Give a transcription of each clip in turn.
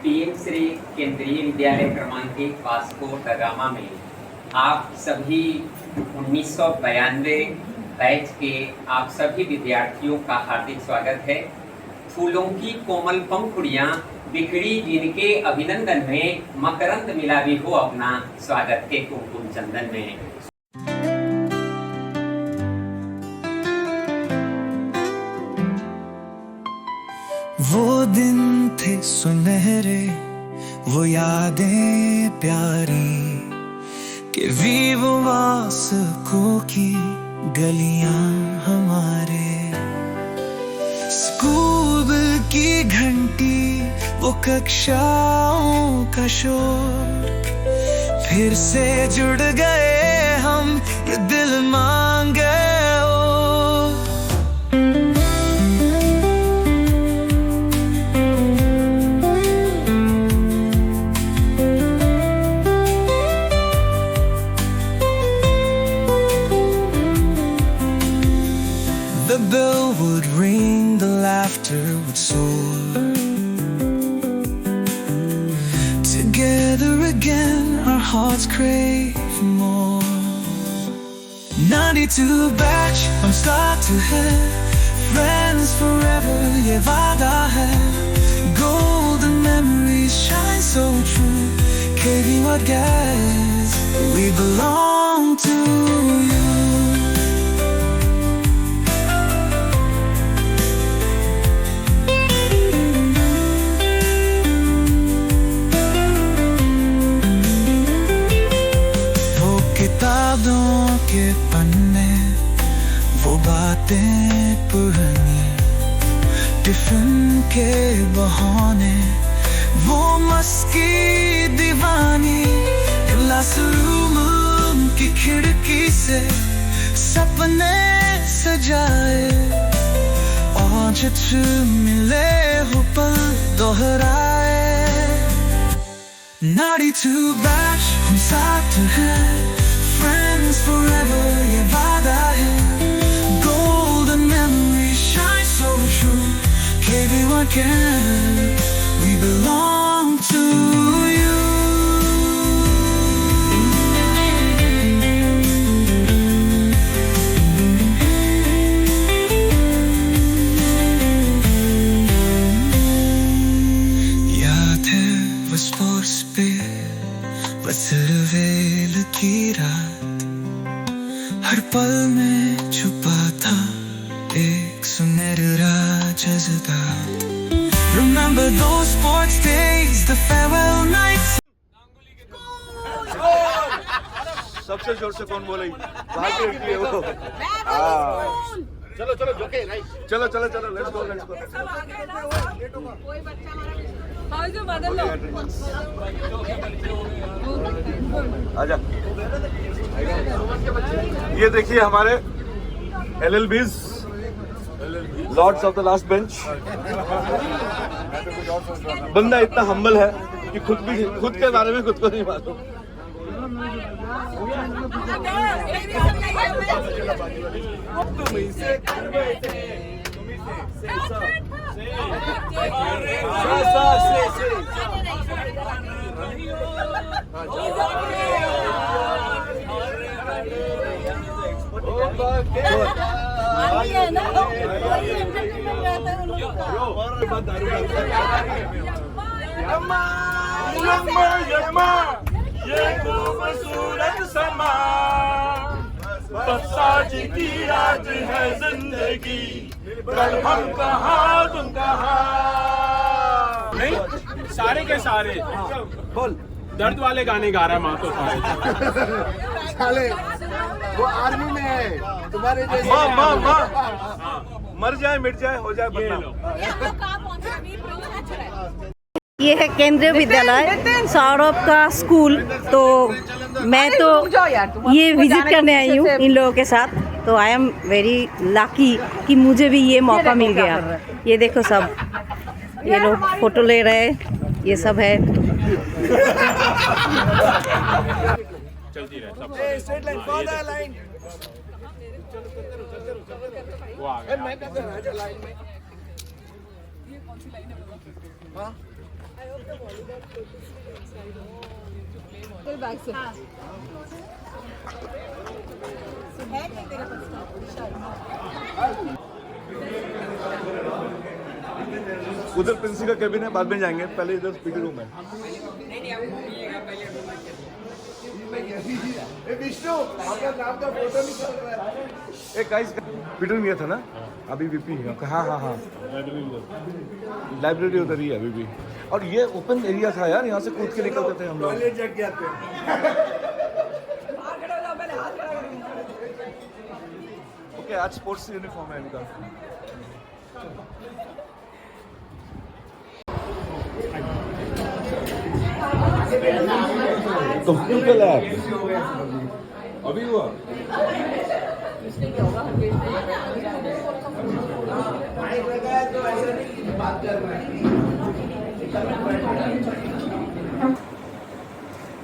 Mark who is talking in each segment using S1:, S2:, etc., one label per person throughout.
S1: PM Shri केंद्रीय विद्यालय क्रमांक 1 वास्को डगामा में आप सभी 1992 बैच के आप सभी विद्यार्थियों का हार्दिक स्वागत है। फूलों की कोमल पंखुड़ियां बिखरी जिनके अभिनंदन में मकरंद मिला भी हो अपना स्वागत के कुमकुम चंदन में।
S2: वो दिन थे सुनहरे, वो यादें प्यारी कि वीवो वास्को की गलियां हमारे। स्कूल की घंटी, वो कक्षाओं का शोर, फिर से जुड़ गए हम ये दिल मांगे। The bell would ring, the laughter would soar. Together again, our hearts crave more. 92 batch, from start to head, friends forever, ye vaada hai. Golden memories shine so true. KV what guys, we belong to you. किताबों के पन्ने, वो बातें पुरानी, tiffin के बहाने, वो मस्की दीवानी, classroom की खिड़की से सपने सजाए, और चित्र मिले हो पल दोहराए। 92 बैच, हम साथ हैं, friends forever, ये वादा है। Golden memories shine so true. KV1 can, we belong to you. याद है वो स्पोर्ट्स पे, वो सिलवेल की रात, हर पल में छुपा था एक सुनहरा जज़्बा। Remember those sports days, the farewell nights.
S3: सबसे जोर से कौन बोले? बाहर के लिए वो। चलो चलो जोके राइट। चलो चलो चलो लेट्स गो लेट्स गो।
S4: कोई बच्चा हमारा जो बदल लो।
S3: आजा। ये देखिए हमारे LLBs, lords of the last bench. बंदा इतना हम्बल है कि खुद के बारे में खुद को नहीं मालूम। ये खूबसूरत समा बसाज की आज है जिंदगी, कल हम कहाँ तुम कहाँ।
S5: नहीं सारे के सारे
S3: बोल
S5: दर्द वाले गाने गा रहा है माँ तो
S6: साले वो आर्मी में है तुम्हारे जैसे।
S3: माँ माँ माँ मर जाए मिट जाए हो जाए बदनाम।
S7: ये है केंद्रीय विद्यालय सौरभ का स्कूल। तो मैं तो ये विजिट करने आई हूँ इन लोगों के साथ, तो आई एम वेरी लकी कि मुझे भी ये मौका मिल गया। ये देखो सब ये लोग फोटो ले रहे हैं, ये सब है।
S5: चलती रहे सब
S6: स्ट्रेट लाइन फॉलो लाइन।
S5: वो आ गया।
S6: मैं लाइन में।
S4: कोई बैग से है नहीं तेरे पास
S3: उधर प्रिंसी का केबिन है, बाद में जाएंगे, पहले इधर स्पीकर रूम है।
S6: विष्णु आपका नाम का फोटो निकल रहा है।
S3: एक गाइस पीटर मिया था ना, अभी वीपी है। हाँ हाँ हाँ, लाइब्रेरी उधर ही है अभी भी। और ये ओपन एरिया था यार, यहाँ से कूद के निकलते थे हम लोग।
S6: कॉलेज जग जाते हैं।
S3: ओके, आज स्पोर्ट्स यूनिफॉर्म है इनका। तो कल अभी हुआ
S6: तो ऐसा नहीं बात कर रहे हैं।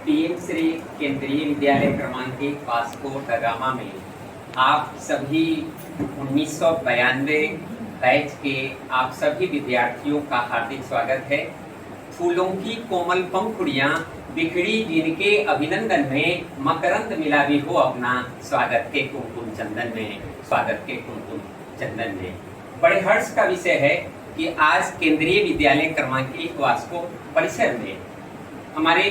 S1: पीएम श्री केंद्रीय विद्यालय क्रमांक 1 पासको डगामा में आप सभी 1992 बैच के आप सभी विद्यार्थियों का हार्दिक स्वागत है। फूलों की कोमल पंखुड़ियां बिखड़ी जिनके अभिनंदन में मकरंद मिला भी हो अपना स्वागत के कुमकुम चंदन में, स्वागत के कुमकुम चंदन में। बड़े हर्ष का विषय है कि आज केंद्रीय विद्यालय क्रमांक 1 वास्को परिसर में हमारे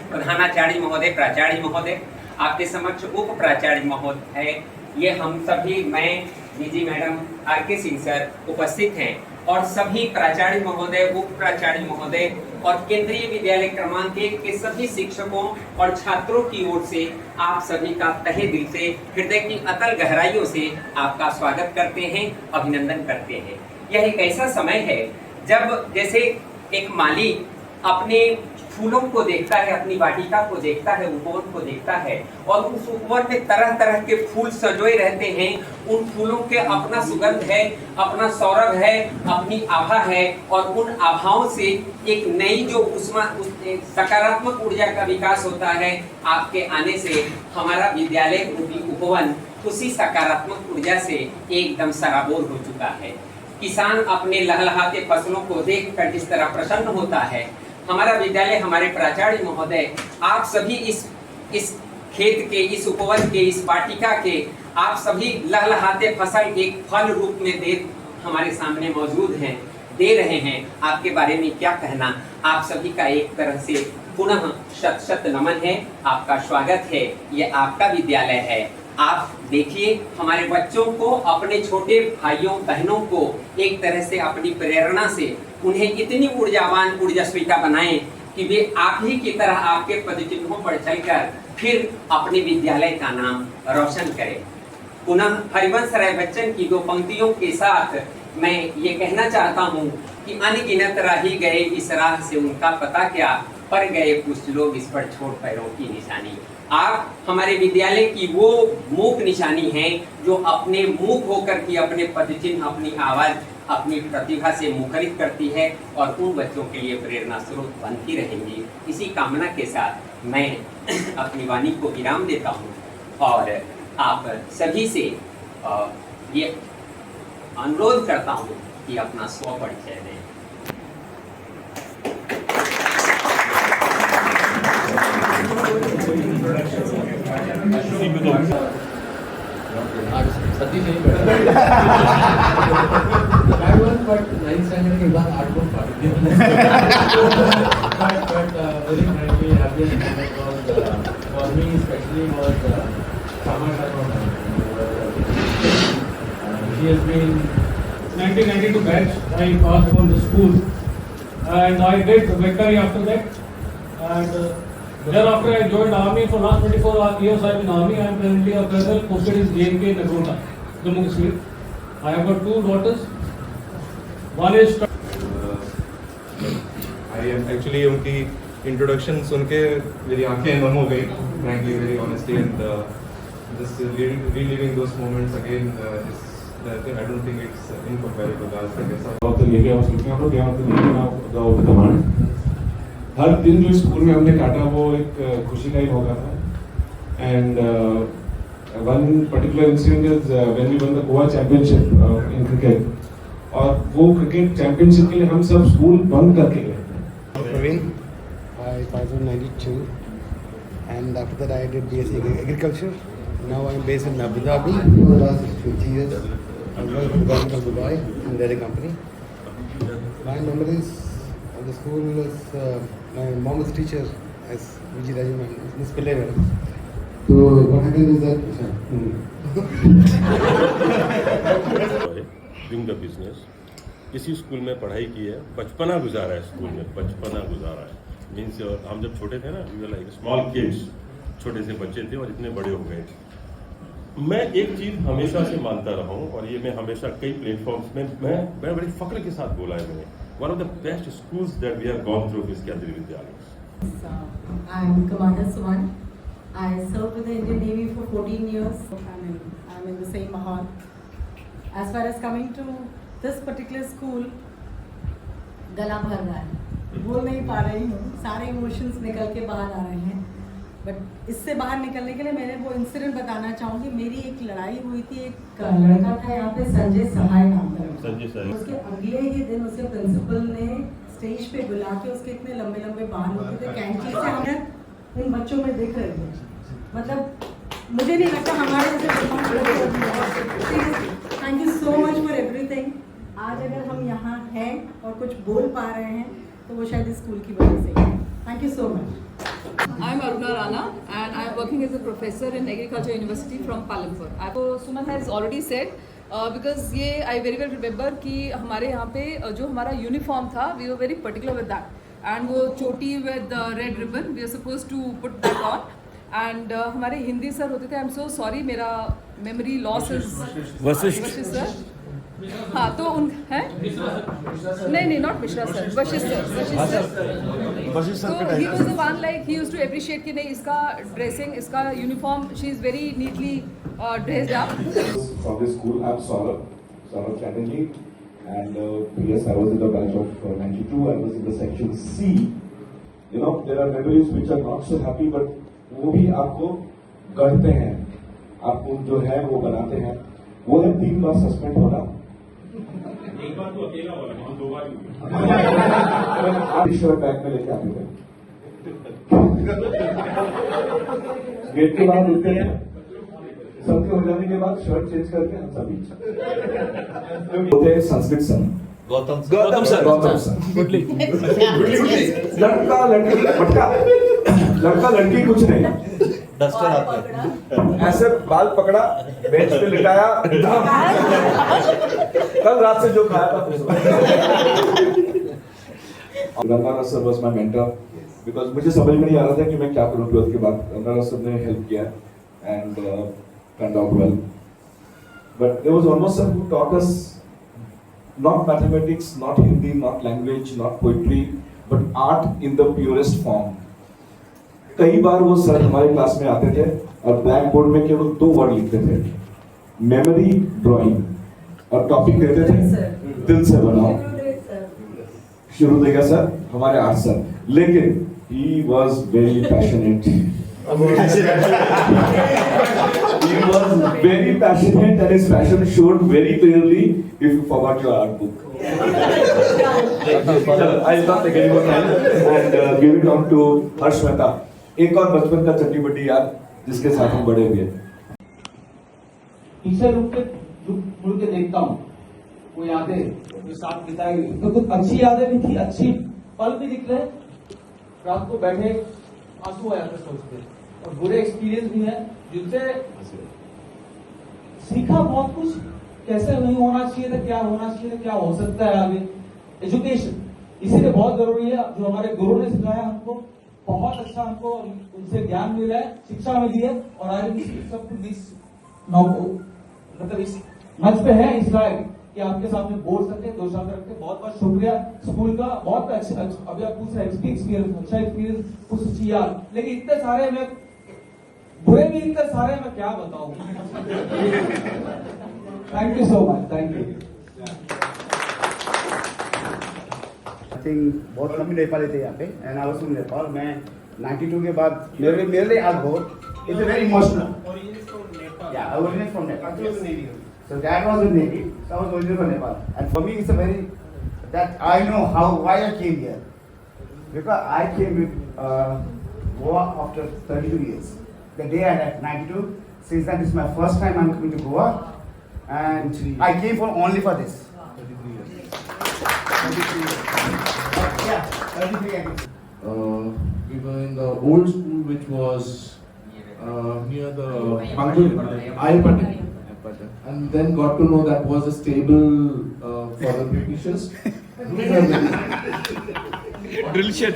S1: प्रधानाचार्य महोदय, प्राचार्य महोदय, आपके समक्ष उप प्राचार्य महोदय, ये हम सभी, मैं DG madam R K. Singh sir उपस्थित हैं और सभी प्राचार्य महोदय, उप प्राचार्य महोदय और केंद्रीय विद्यालय क्रमांक 1 के सभी शिक्षकों और छात्रों की ओर से आप सभी का तहे दिल से, हृदय की अतल गहराइयों से आपका स्वागत करते हैं, अभिनंदन करते हैं। यह एक ऐसा समय है जब जैसे एक माली अपने फूलों को देखता है, अपनी वाटिका को देखता है, उपवन को देखता है और उस उपवन में तरह तरह के फूल सजोए रहते हैं। उन फूलों के अपना सुगंध है, अपना सौरभ है, अपनी आभा है और उन आभाओं से एक नई जो सकारात्मक ऊर्जा का विकास होता है। आपके आने से हमारा विद्यालय उपवन उसी सकारात्मक ऊर्जा से एकदम सराबोर हो चुका है। किसान अपने लहलहाते फसलों को देखकर जिस तरह प्रसन्न होता है, हमारा विद्यालय, हमारे प्राचार्य महोदय, आप सभी इस खेत के, इस उपवन के, इस वाटिका के आप सभी लहलहाते फसल एक फल रूप में दे हमारे सामने मौजूद हैं, दे रहे हैं। आपके बारे में क्या कहना। आप सभी का एक तरह से पुनः शत शत नमन है, आपका स्वागत है। ये आपका विद्यालय है। आप देखिए हमारे बच्चों को, अपने छोटे भाइयों बहनों को एक तरह से अपनी प्रेरणा से उन्हें इतनी ऊर्जावान, ऊर्जास्विता बनाएं कि वे आप ही की तरह आपके पदचिन्हों पर चलकर फिर अपने विद्यालय का नाम रोशन करें। पुनः हरिवंश राय बच्चन की 2 पंक्तियों के साथ मैं ये कहना चाहता हूँ कि अनगिनत राही गए इस राह से, उनका पता क्या, पर गए कुछ लोग इस पर छोड़ पैरों की निशानी। आप हमारे विद्यालय की वो मूक निशानी हैं जो अपने मूक होकर की अपने पदचिन्ह, अपनी आवाज, अपनी प्रतिभा से मुखरित करती है और उन बच्चों के लिए प्रेरणा स्रोत बनती रहेंगी। इसी कामना के साथ मैं अपनी वाणी को विराम देता हूँ और आप सभी से ये अनुरोध करता हूँ कि अपना स्वपरिचय दें।
S8: but 9th standard के बाद 8 को पढ़ दिया। But very frankly, happiest moment was for me especially was Samantha from she has been 1992 batch. I passed from the school and I did veterinary after that. And thereafter I joined army for last 24 years. I am in army. I am currently a colonel posted in JNK Nagrota, Jammu Kashmir. I have got 2 daughters. One is
S9: I am actually उनकी introduction सुन के मेरी आंखें नम हो गई, frankly, very honestly, and just reliving those moments again I don't think it's incomparable. आज तक ऐसा
S10: तो लेके आओ सीखने आप लोग, यहाँ तो लेके आओ द कमांड। हर दिन जो स्कूल में हमने काटा वो एक खुशी का ही मौका था। And one particular incident is when we won the Goa championship in cricket, और वो क्रिकेट चैंपियनशिप के लिए हम सब स्कूल बंद करके गए।
S11: Praveen. I passed in 92, and after that I did BSc Agriculture. Now I'm based in Abu Dhabi for the last 50 years. I work for the government of Dubai in dairy company. My memories of the school is my mom was teacher as VG Raju ma'am, Miss Pillai madam. So what happened is that
S12: doing the business इसी school में पढ़ाई की है, बचपना गुजारा है school में, बचपना गुजारा है मीन्स हम जब छोटे थे ना, we were like small kids, छोटे से बच्चे थे और इतने बड़े हो गए। मैं एक चीज़ हमेशा से मानता रहा हूँ और ये मैं हमेशा कई प्लेटफॉर्म्स में मैं बड़े फख्र के साथ बोला है मैंने, one of the best schools that we have gone through is Kendriya Vidyalaya.
S13: I am commander Suman. I served with the Indian Navy for 14 years. I'm in the same mahal. As far as coming to this particular school, गला भर रहा है, बोल नहीं पा रही हूँ, सारे इमोशंस निकल के बाहर आ रहे हैं। बट इससे बाहर निकलने के लिए मैंने वो इंसिडेंट बताना चाहूँगी। मेरी एक लड़ाई हुई थी, एक लड़का था यहाँ पे संजय सहाय नाम का, उसके अगले ही दिन उसे प्रिंसिपल ने स्टेज पे बुला के उसके इतने लंबे लंबे बाल होते थे, कैंची से हमें इन बच्चों में दिख रहे थे। मतलब मुझे नहीं लगता हमारे thank you so much for everything. आज अगर हम यहाँ हैं और कुछ बोल पा रहे हैं तो वो शायद स्कूल की वजह से है। Thank you so much.
S4: I'm Aruna Rana and I'm working as a professor in Agriculture University from Palampur. So Suman has already said because ये I very well remember कि हमारे यहाँ पे जो हमारा यूनिफॉर्म था, we were very particular with that. And वो चोटी with red ribbon, we are supposed to put that on. And हमारे हिंदी सर होते थे, आई एम सो सॉरी मेरा memory loss is Vashishtha sir. हाँ तो उन है नहीं not Mishra sir, Vashishtha sir. तो he was the one like he used to appreciate कि नहीं इसका ड्रेसिंग, इसका uniform, she is very neatly dressed up.
S10: From the school, I'm Saurabh Chatterjee, and yes, I was in the batch of 92. I was in the section C. You know, there are memories which are not so happy, but वो भी आपको गढ़ते हैं, आपको जो है वो बनाते हैं। वो है 3 बार सस्पेंड होना।
S5: एक बार तो अकेला बोला, हम 2 बार
S10: आप ईश्वर बैग में लेके आते हैं, गेट के बाद उठते हैं, सबके हो जाने के बाद शर्ट चेंज करके हम सभी होते हैं Sanskrit sir, Gautam sir goodly लड़का लड़की कुछ नहीं,
S3: डस्टर आता ऐसे बाल पकड़ा, बेंच पे लिटाया, कल रात से जो खाया था।
S10: Rangara sir was my mentor because मुझे समझ में नहीं आ रहा था कि मैं क्या करूं 12th के बाद। रंगारा सर ने हेल्प किया and turn out well, but there was almost sir who taught us not mathematics, not Hindi, not language, not poetry, but art in the purest form. कई बार वो सर हमारे क्लास में आते थे और ब्लैक बोर्ड में केवल 2 वर्ड लिखते थे, मेमोरी ड्राइंग, और टॉपिक देते थे दिल से बनाओ। शुरू देगा सर हमारे आर्ट सर, लेकिन he was very passionate. He was very passionate and his passion showed very clearly if you forgot your art book. I'll not take any more time and give it on to Harsh Mehta. एक और बचपन का चट्टी बट्टी याद जिसके साथ हम बड़े हुए।
S6: पीछे मुड़ के देखता हूँ, वो यादें जो साथ बिताई गई, तो कुछ अच्छी यादें भी थी, अच्छी पल भी दिख रहे। रात को बैठे आंसू आ जाते सोचते, और बुरे एक्सपीरियंस भी हैं जिनसे सीखा बहुत कुछ, कैसे नहीं होना चाहिए था, क्या होना चाहिए था, क्या हो सकता है आगे। एजुकेशन इसीलिए बहुत जरूरी है, जो हमारे गुरु ने सिखाया हमको बहुत अच्छा, हमको उनसे ज्ञान मिला है, शिक्षा मिली है, और आज सब मतलब इस मंच पे है इस लायक कि आपके सामने बोल सके, 2 शब्द रखे। बहुत बहुत शुक्रिया स्कूल का, बहुत अच्छा। अभी आप पूछ रहे एक्सपीरियंस, अच्छा एक्सपीरियंस, कुछ अच्छी याद, लेकिन इतने सारे में बुरे भी इतने सारे मैं क्या बताऊं। Thank you so much, thank you.
S11: बहुत कम नेपाली थे यहाँ पे, and I was from Nepal. मैं 92 के बाद मेरे लिए आज बहुत इट्स वेरी इमोशनल। या original from Nepal, so dad was in Navy, so I was originally from Nepal, and for me it's a very that I know how why I came here.
S14: because I came with Goa after 32 years. The day I left 92, since then this is my first time I'm coming to Goa, and I came for only for this. 33 years. 33 years. Yeah, 33 years.
S15: We were in the old school which was near the Ayapati, and then got to know that was a stable for the Britishers.
S3: Drill shed.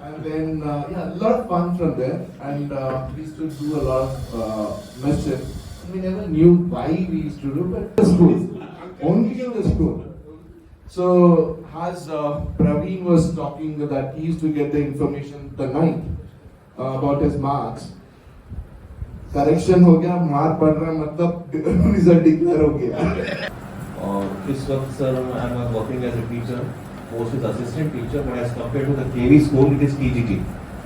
S15: And then yeah, a lot of fun from there, and we used to do a lot of mischief. We never knew why we used to do, but the school, only in the school. So as Praveen was talking that he used to get the information the night about his marks. Correction हो गया, मार पड़ रहा मतलब result declare हो गया.
S16: और इस वक्त sir I am working as a teacher, post is assistant teacher, but as compare to the KV school it is PGT,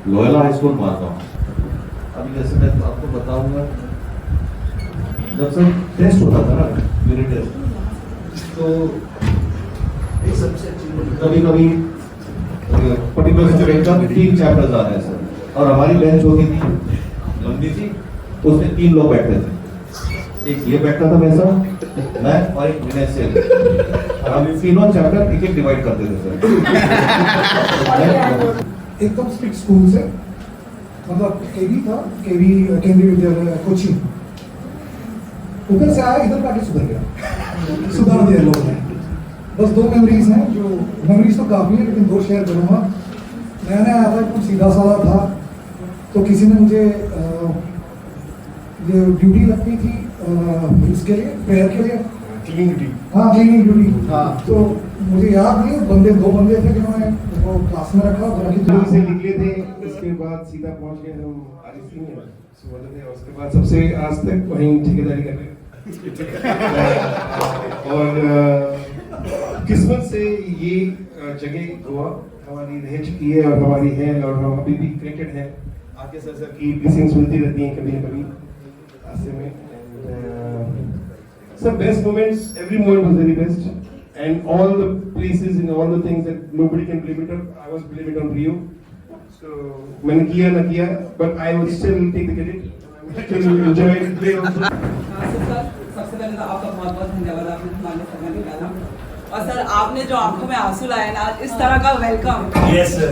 S16: Loyola high school Margao. अभी जैसे मैं आपको बताऊंगा, जब सर टेस्ट होता था ना, यूनिट टेस्ट, तो कभी कभी पर्टिकुलर स्टूडेंट का 3 चैप्टर्स आ रहे हैं सर, और हमारी बेंच होती थी लंबी थी, उसमें 3 लोग बैठते थे. एक ये बैठता था वैसा, मैं और एक विनय सेल, हम तीनों चैप्टर एक एक डिवाइड करते थे सर.
S11: एकदम स्ट्रिक्ट स्कूल से, मतलब केवी था, केवी केंद्रीय विद्यालय कोची, उधर से आया, इधर आके सुधर गया, सुधार दिया लोगों ने. बस 2 मेमोरीज हैं, जो मेमोरीज तो काफ़ी है लेकिन 2 शेयर करूँगा. नया नया आया था, एकदम सीधा साधा था, तो किसी ने मुझे ये ड्यूटी लगती थी इसके लिए, प्रेयर के लिए, क्लीनिंग ड्यूटी. हाँ, क्लीनिंग ड्यूटी. हाँ, तो मुझे याद नहीं, 2 बंदे थे जिन्होंने वो क्लास में रखा,
S10: जहाँ से निकले थे उसके बाद सीधा पहुँच गए हम आरएससी में, उसके बाद सबसे आज तक वहीं ठेकेदारी कर रहे हैं. और किस्मत से ये जगह गोवा हमारी रह चुकी है और हमारी है, और हम अभी भी कनेक्टेड हैं. आके सर की ब्लेसिंग्स मिलती रहती हैं कभी न कभी रास्ते में. Some best moments, every moment was very best, and all the places and all the things that nobody can blame it on, I was blaming it on Rio. So मैंने किया ना किया, but I will still take the credit. Still enjoy it, play also.
S4: सबसे पहले तो आपका बहुत बहुत धन्यवाद, आपने हमारे समय निकाला. और सर आपने जो आंखों में आंसू लाए ना, इस तरह का वेलकम.
S3: Yes sir.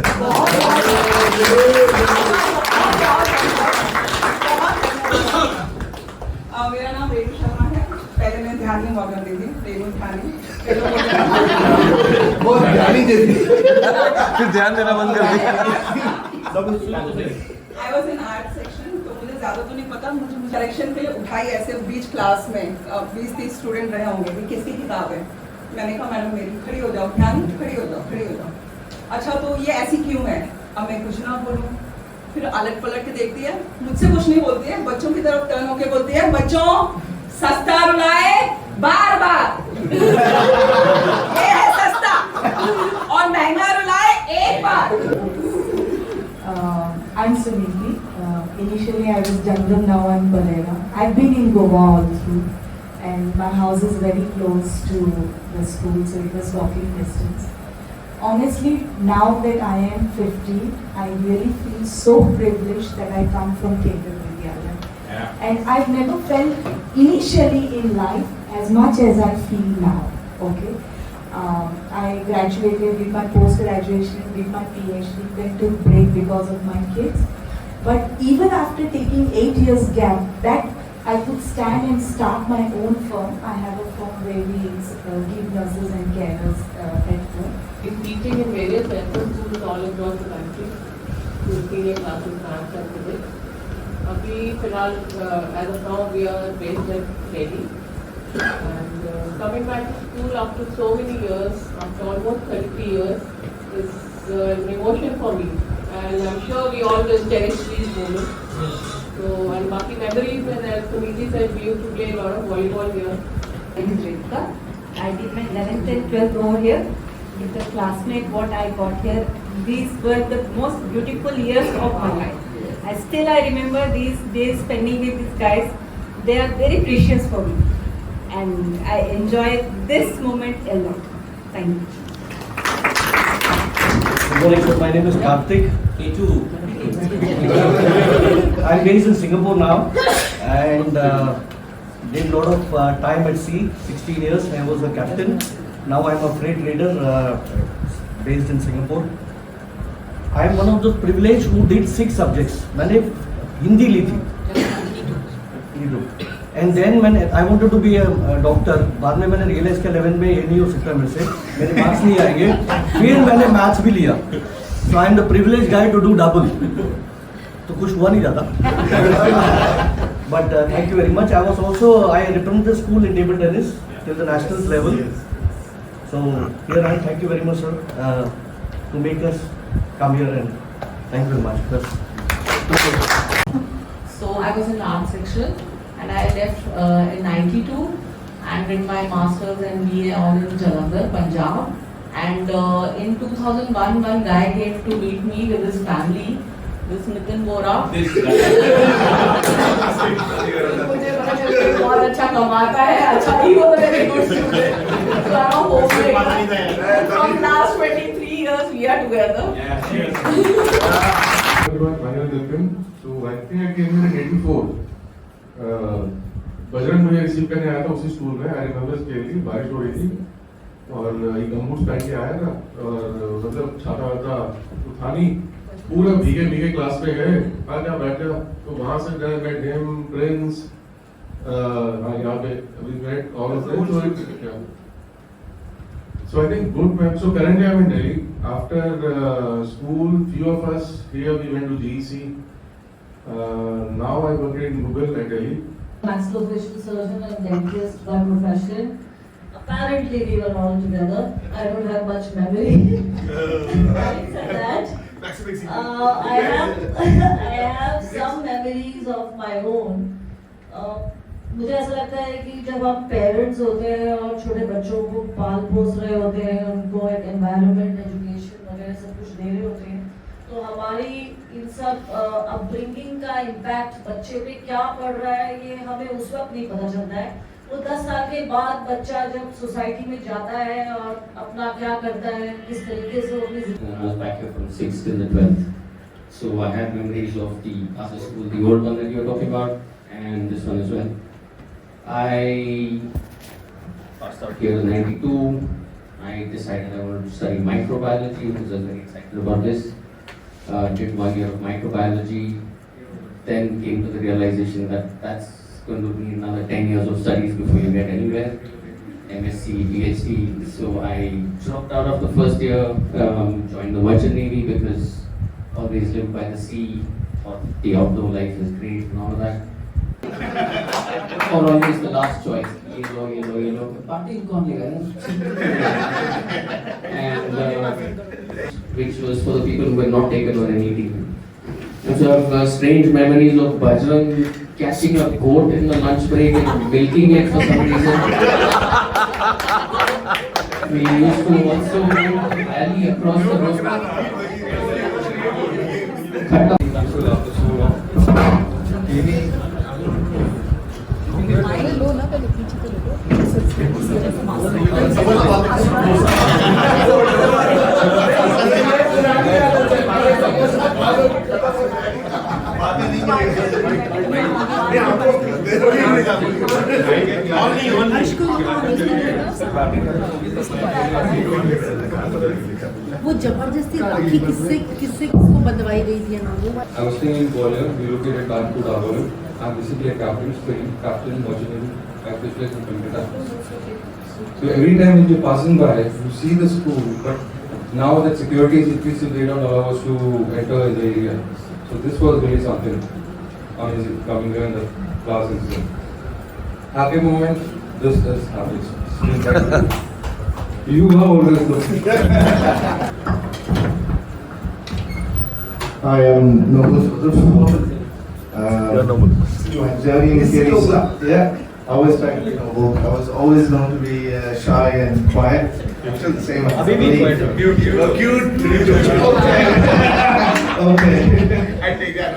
S4: मेरा नाम रेणु शर्मा है. पहले मैं ध्यान में हुआ करती थी, रेणु ध्यानी.
S3: बहुत ध्यानी जैसी. फिर ध्यान देना बंद कर दिया.
S4: I was in art section, तो मुझे ज़्यादा तो नहीं पता. मुझे करेक्शन के लिए उठाई ऐसे बीच क्लास में 20-30 स्टूडेंट रहे होंगे कि किसकी किताब है. मैंने कहा मैडम मेरी, खड़ी हो जाओ, ध्यान, खड़ी हो जाओ, खड़ी हो जाओ. अच्छा तो ये ऐसी क्यों है? अब मैं कुछ ना बोलूँ, फिर अलट पलट के देखती है, मुझसे कुछ नहीं बोलती है, बच्चों की तरफ टर्न होके बोलती है, बच्चों सस्ता रुलाए बार बार. ये है सस्ता, और महंगा रुलाए एक बार.
S13: I'm Suniti. Initially I was Jangam, now I'm Pereira. I've been in Goa all through, and my house is very close to the school, so it was walking distance. Honestly, now that I am 50, I really feel so privileged that I come from Kendra Vidyalaya. Yeah. And I've never felt initially in life as much as I feel now. Okay. I graduated, did my post-graduation, did my PhD, then took break because of my kids. But even after taking 8 years gap, that I could stand and start my own firm. I have a firm where we give nurses and carers at home.
S17: Been teaching in various central schools all across the country. Senior classes, maths and physics. अभी फिलहाल as of now we are based at Delhi. And coming back to school after so many years, after almost 30 years, is an emotion for me. And I'm sure we all will cherish these moments. So, and बाकी memories, and as Suniti said, we used to play a lot of volleyball here.
S18: I did my 11th and 12th over here. With the classmate, what I got here, these were the most beautiful years of my life. I remember these days spending with these guys. They are very precious for me. And I enjoy this moment a lot. Thank you.
S19: morning, sir. My name is Karthik. I'm based in Singapore now, and did a lot of time at sea. 16 years. I was a captain. Now I'm a freight leader based in Singapore. I am one of those privileged who did 6 subjects. मैंने हिंदी ली थी. And then when I wanted to be a doctor, बाद में मैंने realize किया 11 में ये नहीं हो सकता मेरे से, मेरे marks नहीं आएंगे. फिर मैंने maths भी लिया. So I am the privileged guy to do double. तो कुछ हुआ नहीं ज़्यादा. But thank you very much. I represented the school in table tennis till the national level. So here I thank you very much, sir, to make us come here, and thank you very much.
S17: So I was in the art section and I left in 92 and did my masters and BA all in Jalandhar, Punjab. And in 2001, one guy came to meet me with his family, this Nitin Bora. मुझे पता चला कि बहुत अच्छा कमाता है, अच्छा ही होता है, very good student. So I'm a homemaker. From last 23 years we are together.
S10: So I think I came in 84. Bajrang मुझे रिसीव करने आया था उसी स्कूल में. I remember clearly. बारिश हो रही थी और ये गमबूट्स पहन के आया था और मतलब छाता वाता तो था नहीं. पूरा भीगे भीगे क्लास में गए. आजा बैठा तो वहाँ से मेट हिम, प्रिंस, यहाँ पे we met all of them. So I think good ma'am. So currently I'm in Delhi. After school, few of us here we went to GEC. Now I work in Google at Delhi.
S13: Maxillofacial surgeon and dentist by profession. Apparently we were all together. I don't have much memory. Having said that, I have some memories of my own. मुझे ऐसा लगता है कि जब आप parents होते हैं और छोटे बच्चों को पाल पोस रहे होते हैं, उनको एक एनवायरनमेंट, एजुकेशन वगैरह सब कुछ दे रहे होते हैं, तो हमारी इन सब अपब्रिंगिंग का इम्पैक्ट बच्चे पे क्या पड़ रहा है ये हमें उस वक्त नहीं पता चलता है. वो 10 साल के बाद बच्चा जब सोसाइटी में जाता है और अपना क्या करता है, किस तरीके से वो अपनी.
S20: I was back here from 6th till the 12th. So I have memories of the after school, the old one that you were talking about, and this one as well. I passed out here in 92. I decided I wanted to study microbiology because I was very excited about this. Did 1 year of microbiology, then came to the realization that that's going to be another 10 years of studies before you get anywhere. MSc, PhD. So I dropped out of the first year, joined the Merchant Navy because always lived by the sea, thought the outdoor life is great and all of that. Or always the last choice, yellow, party कौन लेगा? And which was for the people who were not taken on any team. And so I have strange memories of Bajrang catching a goat in the lunch break and milking it for some reason. We used to also rally across the road.
S13: वो जबरदस्ती राखी किसको बंधवाई गई थी ना वो.
S9: I was staying in Gwalior. We located at Kanpur Harbor. I'm basically a captain, Merchant Navy. I specialize in Kolkata. So every time when you're passing by, you see the school, but now that security is increased, they don't allow us to enter in the area. So this was really something. Amazing coming here in the class incident. Happy moment. This happens. You are always the.
S15: I am Noble Sudhir. My journey in KV, yeah, I was trying to be noble. I was always known to be shy and quiet. I'm still the same. Cute. Okay. I take that.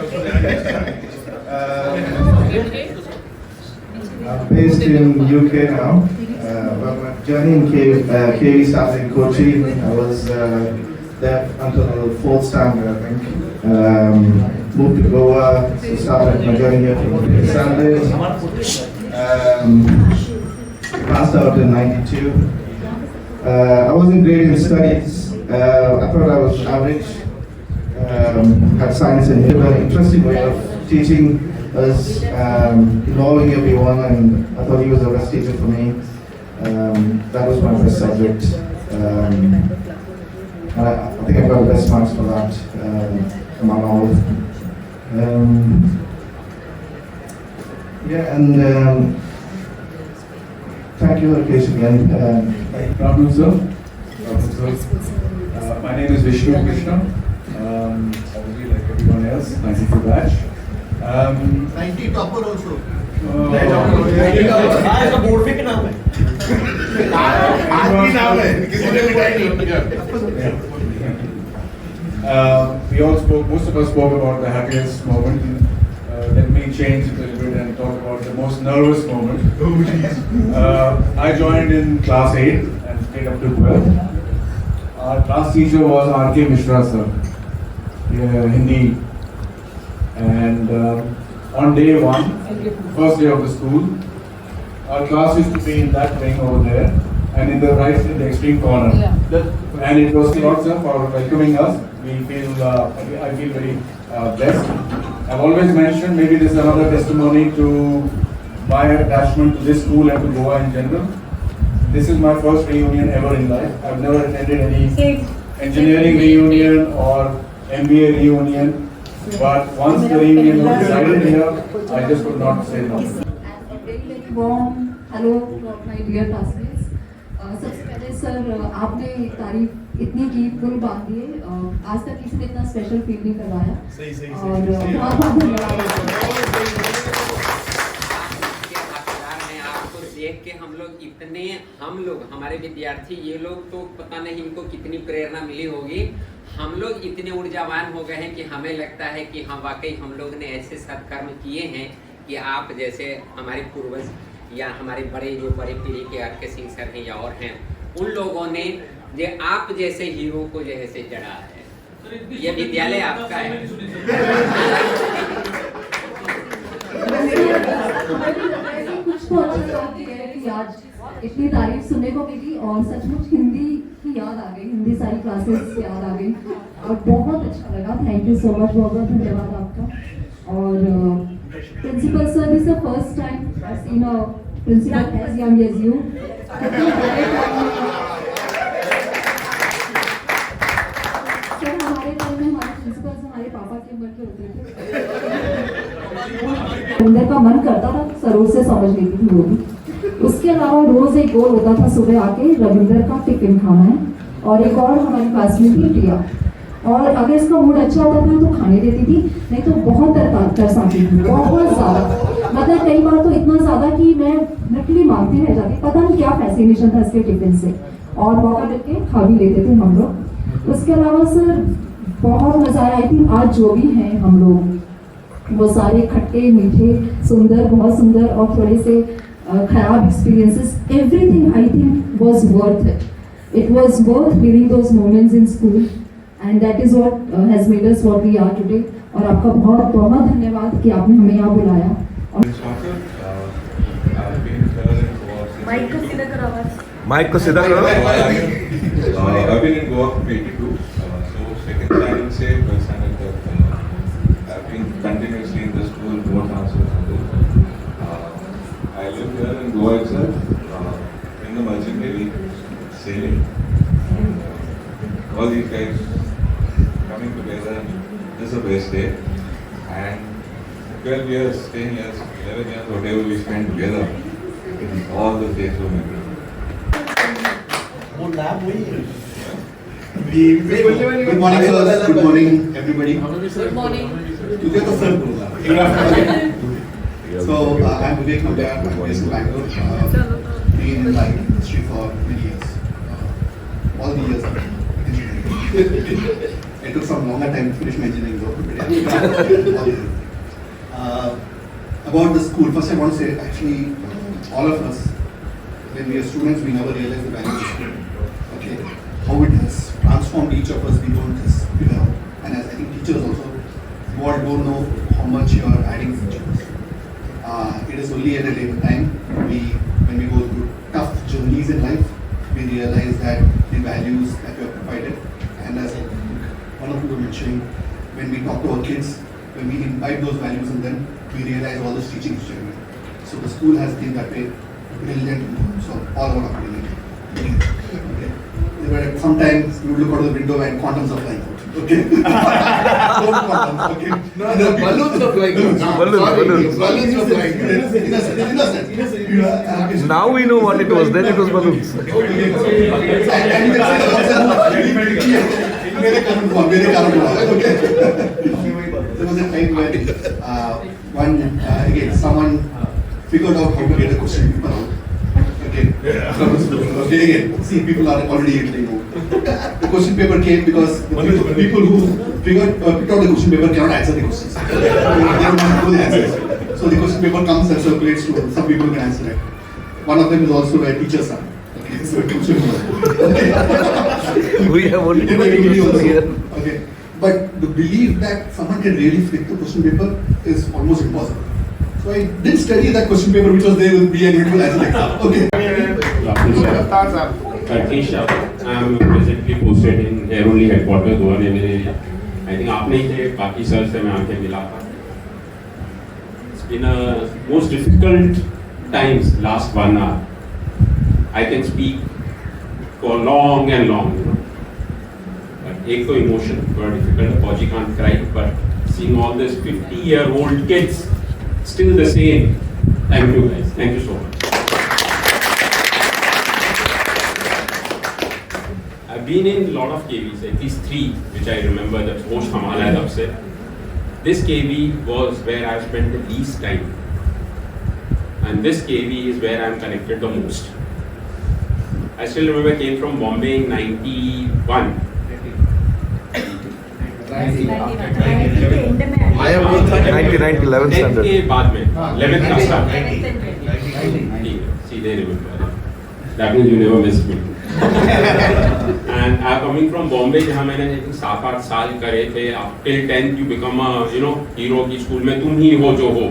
S15: I'm based in UK now. But my journey in KV started in Kochi. I was there until 4th standard, I think. Moved to Goa, started my journey here from Sundays. Passed out in 92. I wasn't great in studies. I thought I was average. Had science and an interesting way of teaching us, involving everyone, and I thought he was the best teacher for me. That was my best subject. And I think I got the best marks for that among all. Yeah, and thank you, Rakesh, again.
S10: Good afternoon, sir. My name is Vishnu Krishna. Obviously, like everyone else, 92 batch.
S11: 90 topper also.
S10: We all spoke, most of us spoke about the happiest moment. Let me change it a little bit and talk about the most nervous moment. I joined in class 8 and stayed up to 12. Our class teacher was R.K. Mishra, sir. Hindi. And on day 1, first day of the school, our class used to be in that wing over there, and in the extreme corner. And it was lots of for welcoming us. We feel, I feel very blessed. I've always mentioned, maybe this is another testimony to my attachment to this school and to Goa in general. This is my first reunion ever in life. I've never attended any engineering reunion or MBA reunion, but once the reunion was decided here, I just could not say no.
S4: warm hello my dear classmates. सबसे पहले sir आपने तारीफ इतनी की पुल बांध दिए, आज तक किसी ने इतना स्पेशल फील नहीं करवाया और बहुत बहुत धन्यवाद।
S1: आपको देख के हम लोग हमारे विद्यार्थी ये लोग तो पता नहीं इनको कितनी प्रेरणा मिली होगी। हम लोग इतने ऊर्जावान हो गए हैं कि हमें लगता है कि हाँ वाकई हम लोग ने ऐसे सत्कर्म किए हैं कि आप जैसे हमारे पूर्वज या हमारे जो बड़े पीढ़ी के आर.के. सिंह सर हैं या और हैं, उन लोगों ने जो आप जैसे हीरो को जैसे जड़ा है। ये विद्यालय आपका है।
S4: कुछ तो अच्छा बात ये है कि आज इतनी तारीफ सुनने को मिली और सचमुच हिंदी की याद आ गई, हिंदी सारी क्लासेस याद आ गई और बहुत अच्छा लगा। थैंक यू सो मच, बहुत बहुत धन्यवाद आपका। और Principal sir, this is the first time I've seen a principal as young as you. Sir हमारे टाइम में हमारे प्रिंसिपल हमारे पापा के मन के होते थे। अंदर का मन करता था सरोज से समझ लेती थी वो भी। उसके अलावा रोज एक और होता था, सुबह आके रविंदर का टिफिन खाना है और एक और हमारी क्लास में थी प्रिया, और अगर इसका मूड अच्छा होता था तो खाने देती थी, नहीं तो बहुत तरसाती थी, बहुत ज़्यादा। मतलब कई बार तो इतना ज़्यादा कि मैं नकली मांगती रह जाती, पता नहीं क्या फैसिनेशन था इसके टिफिन से, और मौका मिल के खा भी लेते थे हम लोग। उसके अलावा सर बहुत मज़ा आया। आई थिंक आज जो भी हैं हम लोग वो सारे खट्टे मीठे सुंदर, बहुत सुंदर और थोड़े से खराब experiences, everything I think was worth it. It was worth living those moments in school, and that is what has made us what we are today. और आपका बहुत बहुत धन्यवाद कि आपने हमें यहाँ बुलाया। माइक को सीधा करो आवाज।
S3: माइक को सीधा करो।
S9: I've been in Goa from 82, so second standard से first standard तक I've been continuously in the school, no transfer. I live here in Goa itself, in the Merchant Navy, sailing. All these guys coming together, this is the best day. And 12 years, 10 years, 11 years, whatever we spent together, all the days were memorable.
S11: Good morning, sir. Good morning, everybody.
S4: Good morning.
S11: Good afternoon. So, I'm Vivek Nambiar. I'm based in Bangalore. Been in like history for many years. All the years. It took some longer time to finish my engineering though. About the school, first I want to say actually all of us, when we are students, we never realize the value of school. Okay, how it has transformed
S21: transformed each of us, we don't just figure out. And as I think teachers also, you all don't know how much you are adding to each of us. It is only at a later time, when we go through tough journeys in life, we realize that the values that we have provided, and as one of you were mentioning, when we talk to our kids, when we imbibe those values in them, we realize all this teaching is genuine. So the school has been that way brilliant in terms of all our upbringing. Okay. Sometimes we would look out of the window and quantums are flying out. Okay. Okay.
S15: No, the balloons are flying out.
S3: Balloons.
S15: Balloons are flying out.
S21: Innocent.
S3: Now we know what it was. Then it was balloons.
S21: There was a time when again someone figured out how to get a question paper out. Okay, again, see, people are already the question paper came because the people who picked out the question paper cannot answer the questions. They don't know the answers. So the question paper comes and circulates to some people who can answer it. One of them is also a teacher's son. Okay, so
S3: we have only two teachers here.
S21: Okay, but the belief that someone can really flip the question paper is almost impossible. So I didn't study that question paper which was there with me and it will answer like that. Okay.
S5: I'm presently posted in Airoli headquarters. हुआ ने मेरे I think आप नहीं थे, बाकी sir से मैं आके मिला था. It's been a most difficult times last 1 hour. I can speak for long and long, you know. But एक तो emotion, very difficult. Apology can't cry, but seeing all this 50-year-old kids still the same. Thank you guys. Thank you so much. I've been in a lot of KVs, at least 3, which I remember. That's most Hamala is upset. This KV was where I've spent the least time, and this KV is where I'm connected the most. I still remember I came from Bombay in 91.
S3: I am 11th standard.
S5: 10th के बाद में 11th का start. See, they remember. That means you never missed me. And I'm coming from Bombay, जहाँ मैंने 7-8 साल करे थे. Till 10th you become a hero की स्कूल में तुम ही हो जो हो.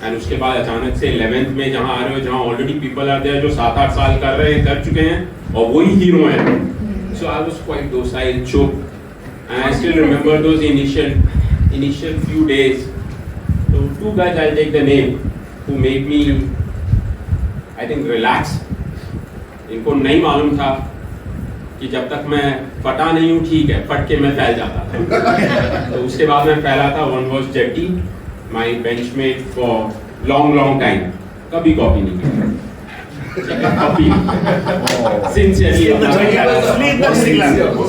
S5: And उसके बाद अचानक से 11th में जहाँ आ रहे हो, जहाँ already people are there जो 7-8 साल कर चुके हैं और वही hero हैं. So I was quite docile, choked. And I still remember those initial few days. So 2 guys, I'll take the name, who made me, I think, relax. इनको नहीं मालूम था कि जब तक मैं फटा नहीं हूँ ठीक है, फट के मैं फैल जाता था. तो उसके बाद मैं फैला था. One was Jetty, my benchmate for long time. कभी कॉपी नहीं किया. Sincerely.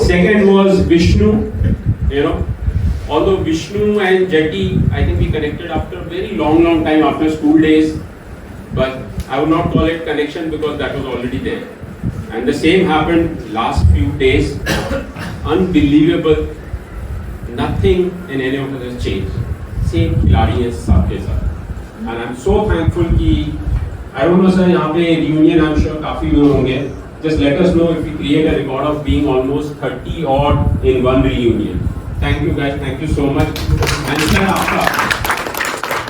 S5: Second was Vishnu, you know. Although Vishnu and Jetty, I think we connected after a very long time after school days, but I would not call it connection because that was already there. And the same happened last few days. Unbelievable. Nothing in any of us has changed. Same खिलाड़ी है सबके साथ. And I'm so thankful कि I don't know sir, यहाँ पे reunion I'm sure काफी लोग होंगे. Just let us know if we create a record of being almost 30 odd in one reunion. Thank you guys, thank you so much. And sir आपका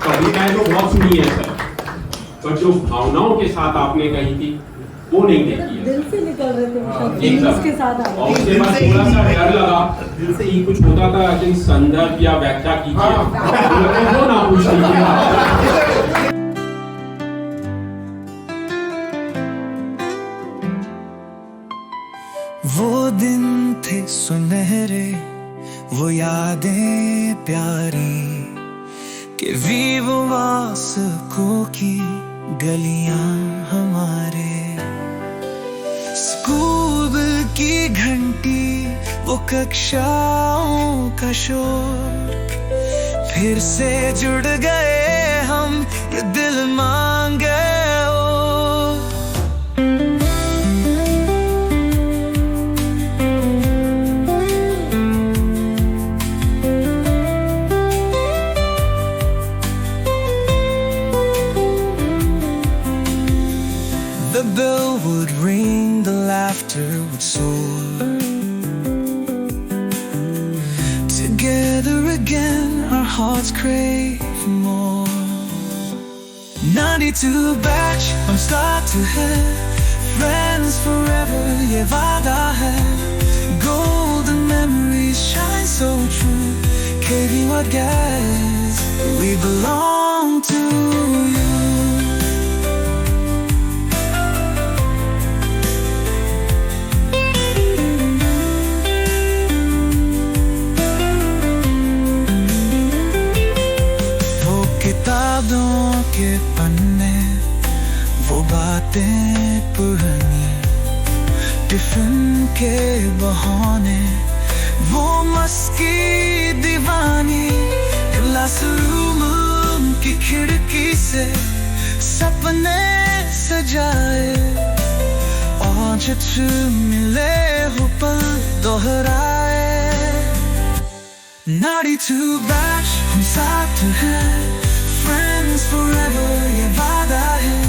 S5: कभी मैं तो बहुत सुनी है सर, पर जो भावनाओं के साथ आपने कही थी वो नहीं देखी है.
S13: दिल से निकल रहे थे उसके साथ.
S5: और उसके बाद थोड़ा सा डर लगा कि कुछ होता था कि संदर्भ या व्याख्या कीजिए वो ना पूछ लीजिए.
S2: वो दिन थे सुनहरे, वो यादें प्यारी कि वीवो वास्को की गलियां हमारे. स्कूल की घंटी, वो कक्षाओं का शोर, फिर से जुड़ गए हम ये दिल मांगे. The bell would ring, the laughter would soar. together again, our hearts crave more. 92 batch from start to head, friends forever, ye vaada hai. Golden memories shine so true. KV what guys, we belong to you. किताबों के पन्ने, वो बातें पुरानी, tiffin के बहाने, वो मस्की दीवानी, classroom की खिड़की से सपने सजाए, और जब मिले हो पल दोहराए. 92 batch हम साथ हैं, friends forever, ye vaada hai.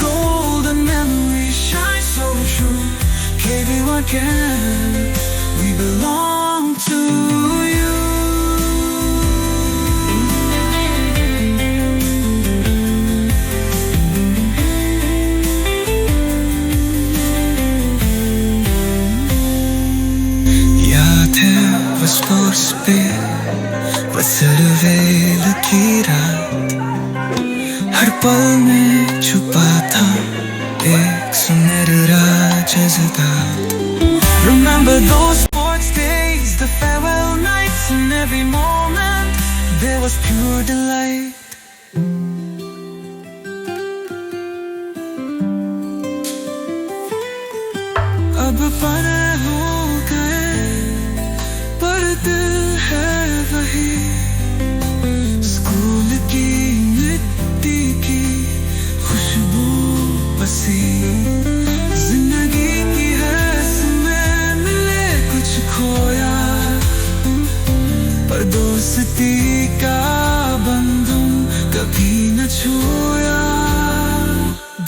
S2: Golden memories shine so true. KV what can, we belong to you. याद है बस कोर्स पे बसरवेल की रात, हर पल में छुपा था एक सुनहरा जज़्बात. Remember those sports days, the farewell nights, and every moment there was pure delight. अब बड़े हो गए पर दिल है वही, स्कूल की मिट्टी की खुशबू बसी. जिंदगी की है इसमें मिले कुछ खोया, पर दोस्ती का बंधन कभी न छूया.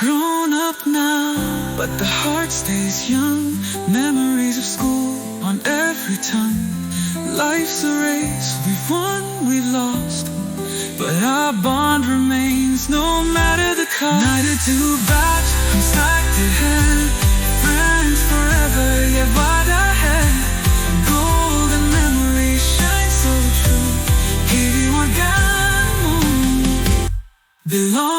S2: Grown up now, but the heart stays young. Memories of school on every tongue. Life's a race, we've won, we've lost, but our bond remains no matter the cost. 92 batch from start to end, friends forever, ye vaada hai. Golden memories shine so true. KV what belong.